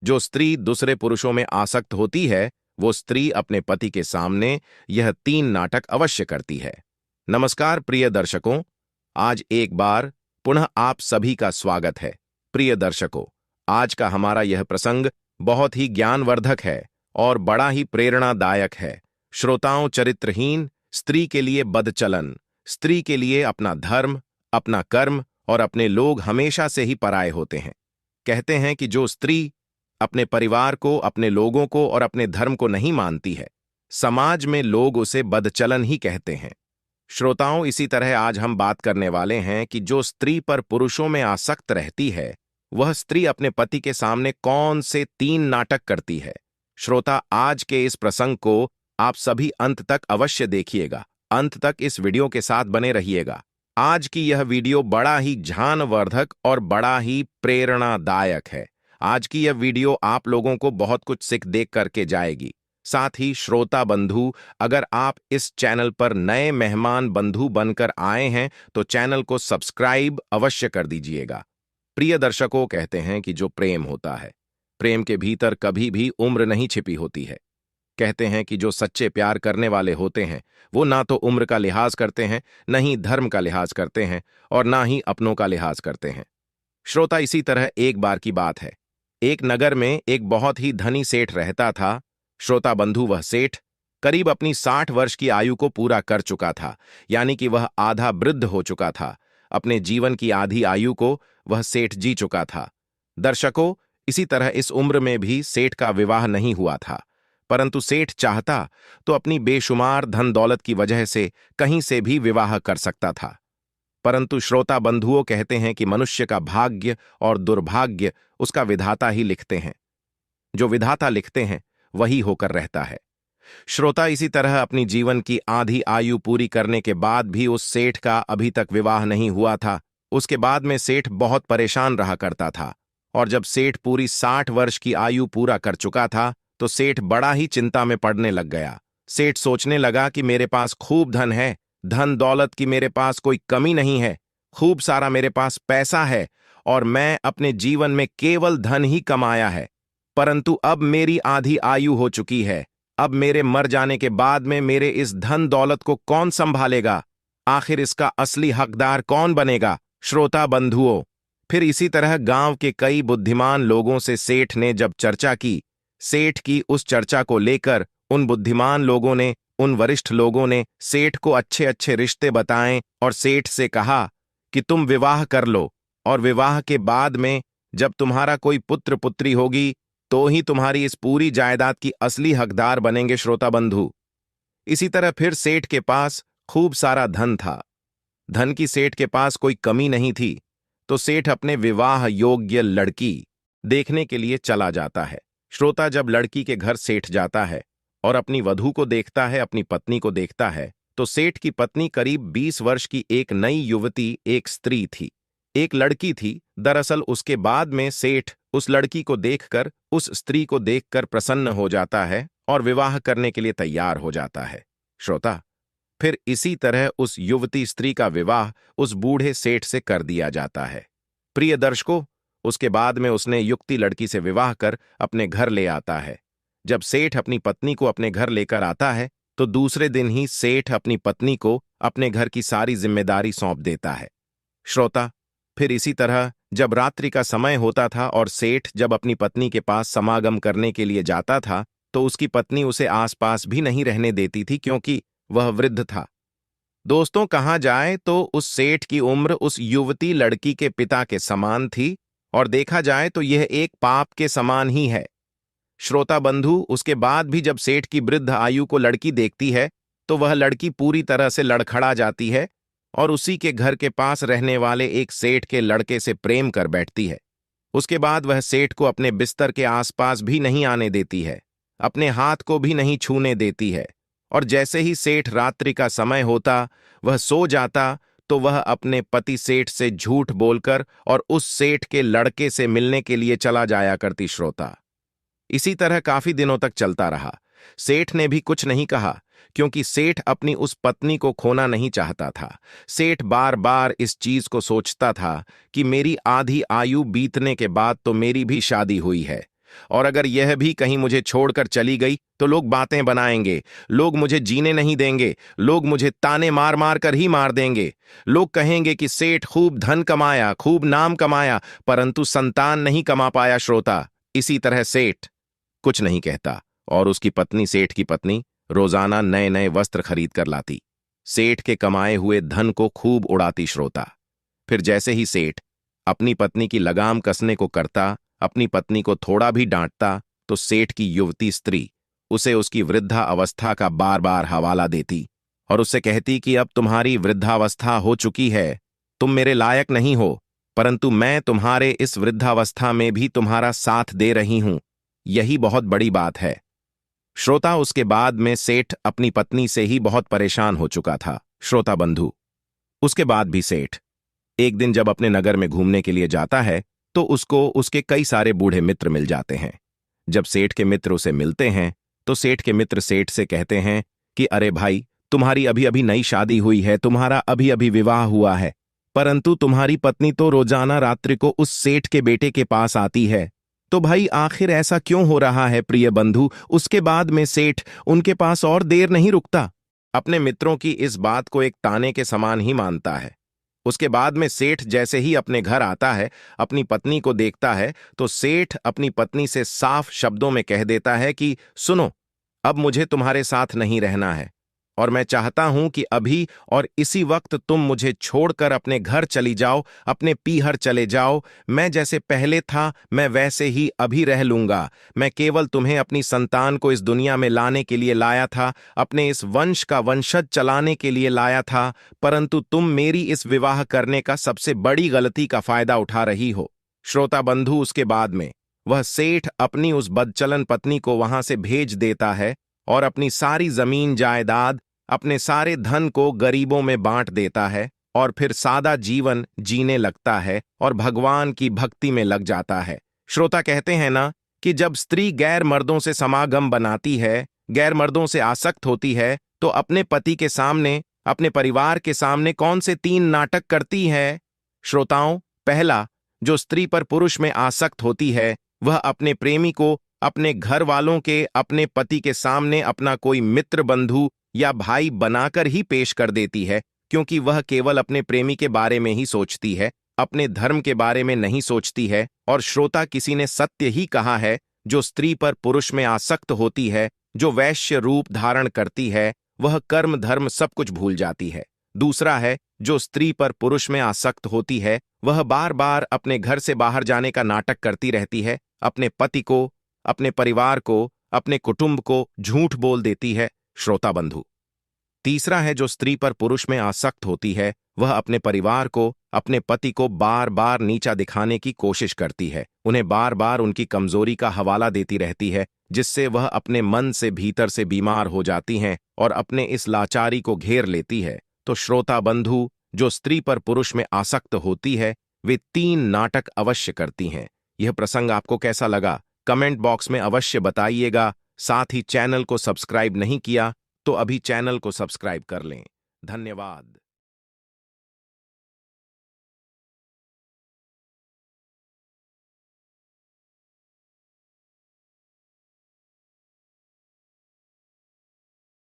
जो स्त्री दूसरे पुरुषों में आसक्त होती है, वो स्त्री अपने पति के सामने यह 3 नाटक अवश्य करती है। नमस्कार प्रिय दर्शकों, आज एक बार पुनः आप सभी का स्वागत है। प्रिय दर्शकों, आज का हमारा यह प्रसंग बहुत ही ज्ञानवर्धक है और बड़ा ही प्रेरणादायक है। श्रोताओं, चरित्रहीन स्त्री के लिए बदचलन, स्त्री के लिए अपना धर्म, अपना कर्म और अपने लोग हमेशा से ही पराये होते हैं। कहते हैं कि जो स्त्री अपने परिवार को, अपने लोगों को और अपने धर्म को नहीं मानती है, समाज में लोग उसे बदचलन ही कहते हैं। श्रोताओं, इसी तरह आज हम बात करने वाले हैं कि जो स्त्री पर पुरुषों में आसक्त रहती है, वह स्त्री अपने पति के सामने कौन से 3 नाटक करती है। श्रोता, आज के इस प्रसंग को आप सभी अंत तक अवश्य देखिएगा। अंत तक इस वीडियो के साथ बने रहिएगा। आज की यह वीडियो बड़ा ही ज्ञानवर्धक और बड़ा ही प्रेरणादायक है। आज की यह वीडियो आप लोगों को बहुत कुछ सीख देख करके जाएगी। साथ ही श्रोता बंधु, अगर आप इस चैनल पर नए मेहमान बंधु बनकर आए हैं तो चैनल को सब्सक्राइब अवश्य कर दीजिएगा। प्रिय दर्शकों, कहते हैं कि जो प्रेम होता है, प्रेम के भीतर कभी भी उम्र नहीं छिपी होती है। कहते हैं कि जो सच्चे प्यार करने वाले होते हैं, वो ना तो उम्र का लिहाज करते हैं, न ही धर्म का लिहाज करते हैं और ना ही अपनों का लिहाज करते हैं। श्रोता, इसी तरह एक बार की बात है। एक नगर में एक बहुत ही धनी सेठ रहता था। श्रोता बंधु, वह सेठ करीब अपनी 60 वर्ष की आयु को पूरा कर चुका था, यानी कि वह आधा वृद्ध हो चुका था। अपने जीवन की आधी आयु को वह सेठ जी चुका था। दर्शकों, इसी तरह इस उम्र में भी सेठ का विवाह नहीं हुआ था, परंतु सेठ चाहता तो अपनी बेशुमार धन दौलत की वजह से कहीं से भी विवाह कर सकता था। परंतु श्रोता बंधुओं, कहते हैं कि मनुष्य का भाग्य और दुर्भाग्य उसका विधाता ही लिखते हैं। जो विधाता लिखते हैं वही होकर रहता है। श्रोता, इसी तरह अपनी जीवन की आधी आयु पूरी करने के बाद भी उस सेठ का अभी तक विवाह नहीं हुआ था। उसके बाद में सेठ बहुत परेशान रहा करता था, और जब सेठ पूरी 60 वर्ष की आयु पूरा कर चुका था तो सेठ बड़ा ही चिंता में पड़ने लग गया। सेठ सोचने लगा कि मेरे पास खूब धन है, धन दौलत की मेरे पास कोई कमी नहीं है, खूब सारा मेरे पास पैसा है और मैं अपने जीवन में केवल धन ही कमाया है। परंतु अब मेरी आधी आयु हो चुकी है। अब मेरे मर जाने के बाद में मेरे इस धन दौलत को कौन संभालेगा? आखिर इसका असली हकदार कौन बनेगा? श्रोता बंधुओं, फिर इसी तरह गांव के कई बुद्धिमान लोगों से सेठ ने जब चर्चा की, सेठ की उस चर्चा को लेकर उन बुद्धिमान लोगों ने, उन वरिष्ठ लोगों ने सेठ को अच्छे अच्छे रिश्ते बताएं और सेठ से कहा कि तुम विवाह कर लो, और विवाह के बाद में जब तुम्हारा कोई पुत्र पुत्री होगी तो ही तुम्हारी इस पूरी जायदाद की असली हकदार बनेंगे। श्रोता बंधु, इसी तरह फिर सेठ के पास खूब सारा धन था। धन की सेठ के पास कोई कमी नहीं थी, तो सेठ अपने विवाह योग्य लड़की देखने के लिए चला जाता है। श्रोता, जब लड़की के घर सेठ जाता है और अपनी वधू को देखता है, अपनी पत्नी को देखता है, तो सेठ की पत्नी करीब 20 वर्ष की एक नई युवती, एक स्त्री थी, एक लड़की थी। दरअसल उसके बाद में सेठ उस लड़की को देखकर, उस स्त्री को देखकर प्रसन्न हो जाता है और विवाह करने के लिए तैयार हो जाता है। श्रोता, फिर इसी तरह उस युवती स्त्री का विवाह उस बूढ़े सेठ से कर दिया जाता है। प्रिय दर्शकों, उसके बाद में उसने युक्ति लड़की से विवाह कर अपने घर ले आता है। जब सेठ अपनी पत्नी को अपने घर लेकर आता है तो दूसरे दिन ही सेठ अपनी पत्नी को अपने घर की सारी जिम्मेदारी सौंप देता है। श्रोता, फिर इसी तरह जब रात्रि का समय होता था और सेठ जब अपनी पत्नी के पास समागम करने के लिए जाता था तो उसकी पत्नी उसे आसपास भी नहीं रहने देती थी, क्योंकि वह वृद्ध था। दोस्तों, कहाँ जाए तो उस सेठ की उम्र उस युवती लड़की के पिता के समान थी, और देखा जाए तो यह एक पाप के समान ही है। श्रोता बंधु, उसके बाद भी जब सेठ की वृद्ध आयु को लड़की देखती है तो वह लड़की पूरी तरह से लड़खड़ा जाती है और उसी के घर के पास रहने वाले एक सेठ के लड़के से प्रेम कर बैठती है। उसके बाद वह सेठ को अपने बिस्तर के आसपास भी नहीं आने देती है, अपने हाथ को भी नहीं छूने देती है, और जैसे ही सेठ रात्रि का समय होता, वह सो जाता, तो वह अपने पति सेठ से झूठ बोलकर और उस सेठ के लड़के से मिलने के लिए चला जाया करती। श्रोता, इसी तरह काफी दिनों तक चलता रहा। सेठ ने भी कुछ नहीं कहा, क्योंकि सेठ अपनी उस पत्नी को खोना नहीं चाहता था। सेठ बार बार इस चीज को सोचता था कि मेरी आधी आयु बीतने के बाद तो मेरी भी शादी हुई है, और अगर यह भी कहीं मुझे छोड़कर चली गई तो लोग बातें बनाएंगे, लोग मुझे जीने नहीं देंगे, लोग मुझे ताने मार मार कर ही मार देंगे। लोग कहेंगे कि सेठ खूब धन कमाया, खूब नाम कमाया, परंतु संतान नहीं कमा पाया। श्रोता, इसी तरह सेठ कुछ नहीं कहता और उसकी पत्नी, सेठ की पत्नी, रोजाना नए नए वस्त्र खरीद कर लाती, सेठ के कमाए हुए धन को खूब उड़ाती। श्रोता, फिर जैसे ही सेठ अपनी पत्नी की लगाम कसने को करता, अपनी पत्नी को थोड़ा भी डांटता, तो सेठ की युवती स्त्री उसे उसकी वृद्धा अवस्था का बार बार हवाला देती और उससे कहती कि अब तुम्हारी वृद्धावस्था हो चुकी है, तुम मेरे लायक नहीं हो, परंतु मैं तुम्हारे इस वृद्धावस्था में भी तुम्हारा साथ दे रही हूं, यही बहुत बड़ी बात है। श्रोता, उसके बाद में सेठ अपनी पत्नी से ही बहुत परेशान हो चुका था। श्रोता बंधु, उसके बाद भी सेठ एक दिन जब अपने नगर में घूमने के लिए जाता है तो उसको उसके कई सारे बूढ़े मित्र मिल जाते हैं। जब सेठ के मित्र उसे मिलते हैं तो सेठ के मित्र सेठ से कहते हैं कि अरे भाई, तुम्हारी अभी अभी नई शादी हुई है, तुम्हारा अभी अभी विवाह हुआ है, परंतु तुम्हारी पत्नी तो रोजाना रात्रि को उस सेठ के बेटे के पास आती है, तो भाई आखिर ऐसा क्यों हो रहा है प्रिय बंधु। उसके बाद में सेठ उनके पास और देर नहीं रुकता, अपने मित्रों की इस बात को एक ताने के समान ही मानता है। उसके बाद में सेठ जैसे ही अपने घर आता है, अपनी पत्नी को देखता है, तो सेठ अपनी पत्नी से साफ शब्दों में कह देता है कि सुनो, अब मुझे तुम्हारे साथ नहीं रहना है और मैं चाहता हूं कि अभी और इसी वक्त तुम मुझे छोड़कर अपने घर चली जाओ, अपने पीहर चले जाओ। मैं जैसे पहले था मैं वैसे ही अभी रह लूंगा। मैं केवल तुम्हें अपनी संतान को इस दुनिया में लाने के लिए लाया था, अपने इस वंश का वंशज चलाने के लिए लाया था, परंतु तुम मेरी इस विवाह करने का सबसे बड़ी गलती का फायदा उठा रही हो। श्रोता बंधु, उसके बाद में वह सेठ अपनी उस बदचलन पत्नी को वहां से भेज देता है और अपनी सारी जमीन जायदाद, अपने सारे धन को गरीबों में बांट देता है और फिर सादा जीवन जीने लगता है और भगवान की भक्ति में लग जाता है। श्रोता, कहते हैं ना कि जब स्त्री गैर मर्दों से समागम बनाती है, गैर मर्दों से आसक्त होती है, तो अपने पति के सामने, अपने परिवार के सामने कौन से 3 नाटक करती है। श्रोताओं, पहला, जो स्त्री पर पुरुष में आसक्त होती है, वह अपने प्रेमी को अपने घर वालों के, अपने पति के सामने अपना कोई मित्र, बंधु या भाई बनाकर ही पेश कर देती है, क्योंकि वह केवल अपने प्रेमी के बारे में ही सोचती है, अपने धर्म के बारे में नहीं सोचती है। और श्रोता, किसी ने सत्य ही कहा है, जो स्त्री पर पुरुष में आसक्त होती है, जो वैश्य रूप धारण करती है, वह कर्म धर्म सब कुछ भूल जाती है। दूसरा है, जो स्त्री पर पुरुष में आसक्त होती है, वह बार बार अपने घर से बाहर जाने का नाटक करती रहती है, अपने पति को, अपने परिवार को, अपने कुटुंब को झूठ बोल देती है। श्रोता बंधु, तीसरा है, जो स्त्री पर पुरुष में आसक्त होती है, वह अपने परिवार को, अपने पति को बार बार नीचा दिखाने की कोशिश करती है, उन्हें बार बार उनकी कमजोरी का हवाला देती रहती है, जिससे वह अपने मन से भीतर से बीमार हो जाती हैं और अपने इस लाचारी को घेर लेती है। तो श्रोता बंधु, जो स्त्री पर पुरुष में आसक्त होती है, वे 3 नाटक अवश्य करती हैं। यह प्रसंग आपको कैसा लगा, कमेंट बॉक्स में अवश्य बताइएगा। साथ ही चैनल को सब्सक्राइब नहीं किया तो अभी चैनल को सब्सक्राइब कर लें। धन्यवाद।